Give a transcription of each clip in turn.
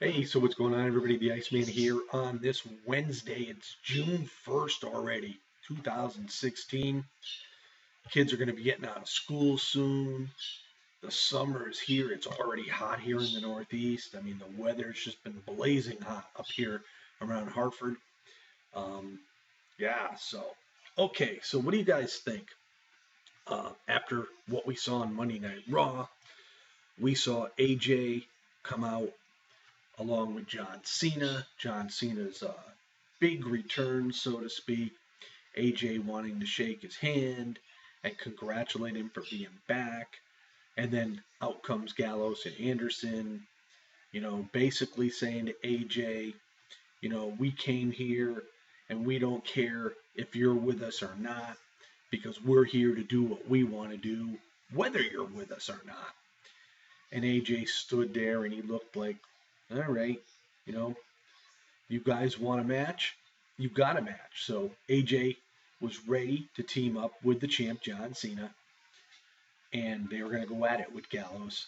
Hey, so what's going on, everybody? The Iceman here on this Wednesday. It's June 1st already, 2016. Kids are going to be getting out of school soon. The summer is here. It's already hot here in the Northeast. I mean, the weather's just been blazing hot up here around Hartford. Um, yeah, okay, so what do you guys think? After what we saw on Monday Night Raw, we saw AJ come out along with John Cena. John Cena's big return, so to speak. AJ wanting to shake his hand and congratulate him for being back. And then out comes Gallows and Anderson, basically saying to AJ, we came here and we don't care if you're with us or not because we're here to do what we want to do, whether you're with us or not. And AJ stood there and he looked like, all right, you know, you guys want a match? You got a match. So AJ was ready to team up with the champ, John Cena, and they were going to go at it with Gallows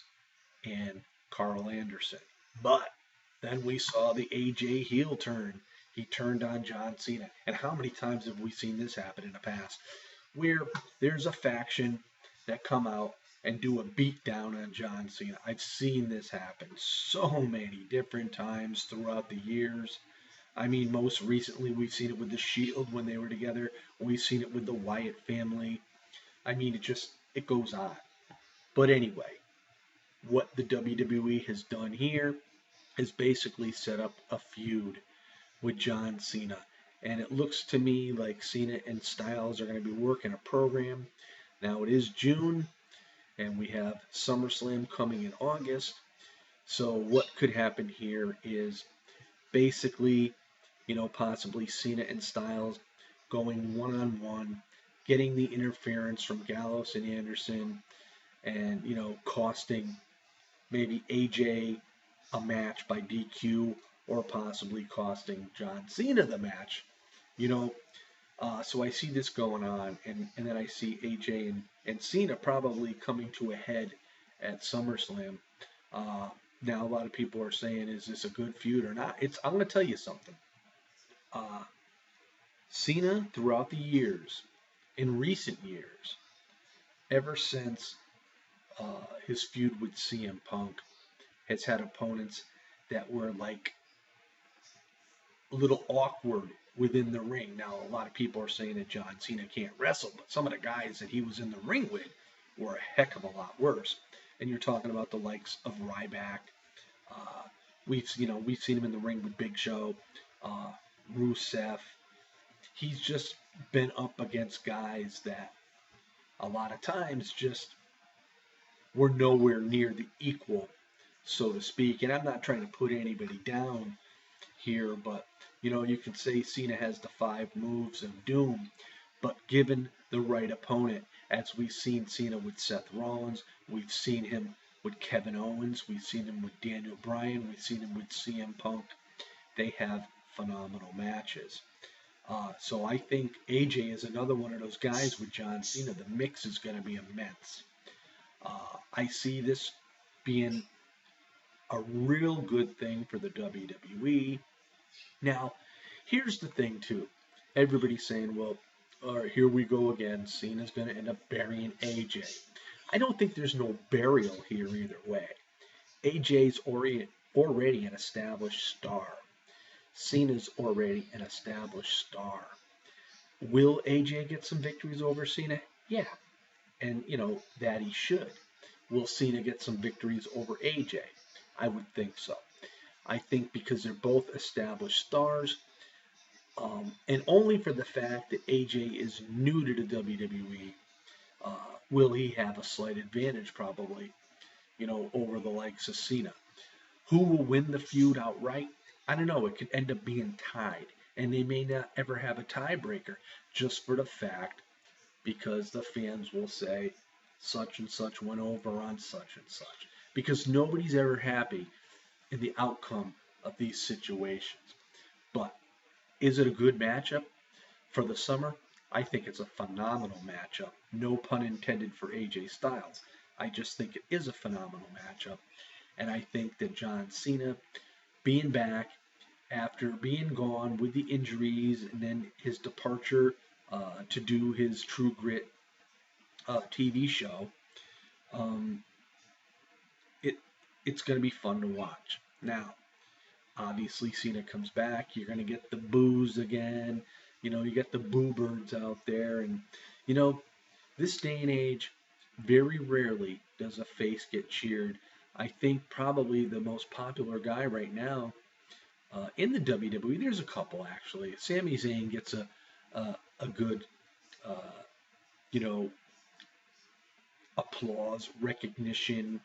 and Carl Anderson. But then we saw the AJ heel turn. He turned on John Cena. And how many times have we seen this happen in the past? Where there's a faction that come out and do a beatdown on John Cena. I've seen this happen so many different times throughout the years. I mean, most recently we've seen it with the Shield when they were together. We've seen it with the Wyatt family. I mean, it goes on. But anyway, what the WWE has done here is basically set up a feud with John Cena. And it looks to me like Cena and Styles are going to be working a program. Now it is June, and we have SummerSlam coming in August. So what could happen here is basically, possibly Cena and Styles going one-on-one, getting the interference from Gallows and Anderson, and, costing maybe AJ a match by DQ or possibly costing John Cena the match. You know, so I see this going on, and then I see AJ and Cena probably coming to a head at SummerSlam. Uh, Now, a lot of people are saying, is this a good feud or not? I'm going to tell you something. Uh, Cena, throughout the years, in recent years, ever since his feud with CM Punk, has had opponents that were like a little awkward within the ring. Now, a lot of people are saying that John Cena can't wrestle, but some of the guys that he was in the ring with were a heck of a lot worse. And you're talking about the likes of Ryback. Uh, we've seen him in the ring with Big Show, uh, Rusev. He's just been up against guys that a lot of times just were nowhere near the equal, so to speak. And I'm not trying to put anybody down here, but you can say Cena has the 5 moves of doom, but given the right opponent, as we've seen Cena with Seth Rollins, we've seen him with Kevin Owens, we've seen him with Daniel Bryan, we've seen him with CM Punk. They have phenomenal matches. So I think AJ is another one of those guys with John Cena. The mix is going to be immense. I see this being a real good thing for the WWE. Now, here's the thing, too. Everybody's saying, well, all right, here we go again. Cena's going to end up burying AJ. I don't think there's no burial here either way. AJ's already an established star. Cena's already an established star. Will AJ get some victories over Cena? Yeah. And, that he should. Will Cena get some victories over AJ? I would think so. I think because they're both established stars, and only for the fact that AJ is new to the WWE, will he have a slight advantage probably, over the likes of Cena. Who will win the feud outright? I don't know. It could end up being tied, and they may not ever have a tiebreaker just for the fact because the fans will say such and such went over on such and such because nobody's ever happy in the outcome of these situations. But is it a good matchup for the summer? I think it's a phenomenal matchup. No pun intended for AJ Styles. I just think it is a phenomenal matchup. And I think that John Cena being back after being gone with the injuries and then his departure to do his True Grit TV show. Um, it it's going to be fun to watch. Now, obviously, Cena comes back. You're going to get the boos again. You get the boo birds out there, and you know this day and age, very rarely does a face get cheered. I think probably the most popular guy right now in the WWE, there's a couple actually. Sami Zayn gets a good, uh, you know, applause, recognition,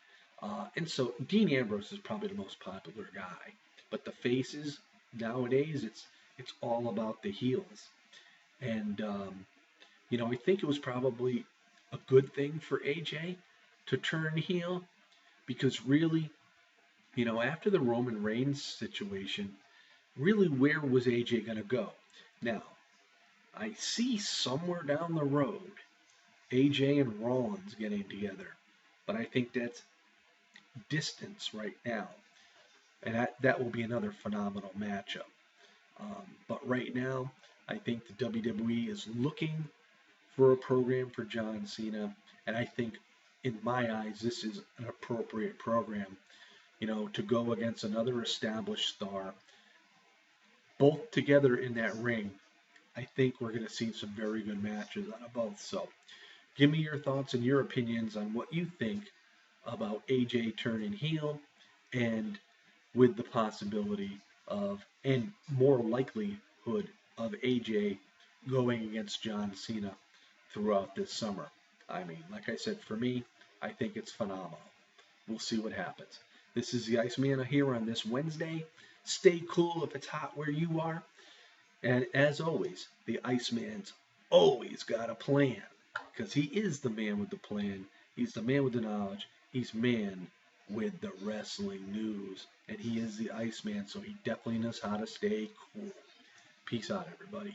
and so Dean Ambrose is probably the most popular guy. But the faces nowadays, it's all about the heels, and I think it was probably a good thing for AJ to turn heel because really, after the Roman Reigns situation, really where was AJ going to go? Now, I see somewhere down the road AJ and Rollins getting together, but I think that's distance right now, and that will be another phenomenal matchup. But right now, I think the WWE is looking for a program for John Cena, and I think, in my eyes, this is an appropriate program, to go against another established star, both together in that ring. I think we're going to see some very good matches out of both. So, give me your thoughts and your opinions on what you think about AJ turning heel and with the possibility of, and more likelihood of AJ going against John Cena throughout this summer. I mean, like I said, for me, I think it's phenomenal. We'll see what happens. This is the Iceman here on this Wednesday. Stay cool if it's hot where you are. And as always, the Iceman's always got a plan because he is the man with the plan. He's the man with the knowledge. He's man with the wrestling news. And he is the Iceman, so he definitely knows how to stay cool. Peace out, everybody.